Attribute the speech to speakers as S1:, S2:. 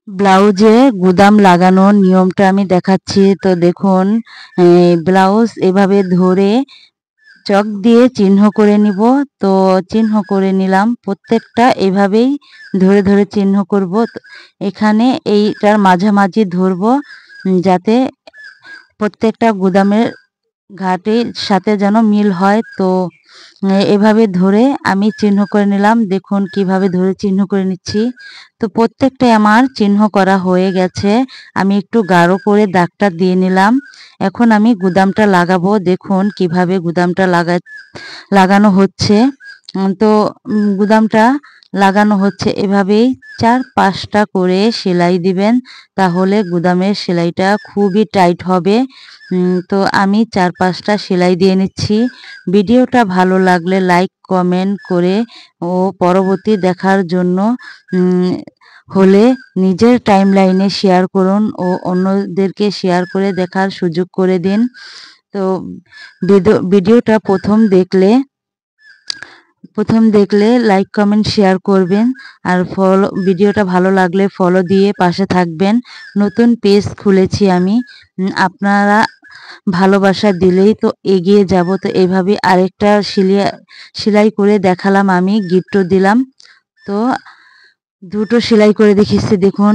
S1: ব্লাউজে গুদাম লাগানোর নিয়মটা আমি দেখাচ্ছি। তো দেখুন, ব্লাউজ এভাবে ধরে চক দিয়ে চিহ্ন করে নিব। তো চিহ্ন করে নিলাম, প্রত্যেকটা এভাবেই ধরে ধরে চিহ্ন করব। এখানে এইটার মাঝামাঝি ধরবো, যাতে প্রত্যেকটা গুদামের ঘাটের সাথে যেন মিল হয়। তো এভাবে ধরে আমি চিহ্ন করে নিলাম। দেখুন কিভাবে ধরে চিহ্ন করে নিচ্ছি। তো প্রত্যেকটাই আমার চিহ্ন করা হয়ে গেছে। আমি একটু গাঢ় করে দাগটা দিয়ে নিলাম। এখন আমি গুদামটা লাগাবো। দেখুন কিভাবে গুদামটা লাগানো হচ্ছে। তো গুদামটা লাগানো হচ্ছে এভাবেই ৪-৫টা করে সেলাই দিবেন, তাহলে গুদামের সেলাইটা খুবই টাইট হবে। তো আমি ৪-৫টা সেলাই দিয়ে নিচ্ছি। ভিডিওটা ভালো লাগলে লাইক কমেন্ট করে ও পরবর্তী দেখার জন্য হলে নিজের টাইমলাইনে শেয়ার করুন ও অন্যদেরকে শেয়ার করে দেখার সুযোগ করে দিন। তো ভিডিওটা প্রথম দেখলে লাইক কমেন্ট শেয়ার করবেন, আর ভিডিওটা ভালো লাগলে ফলো দিয়ে পাশে থাকবেন। নতুন পেজ খুলেছি আমি, আপনারা ভালোবাসা দিলেই তো এগিয়ে যাব। তো এইভাবে আরেকটা সেলাই করে দেখালাম, আমি গিফটও দিলাম। তো দুটো সেলাই করে দেখিয়েছি, দেখুন।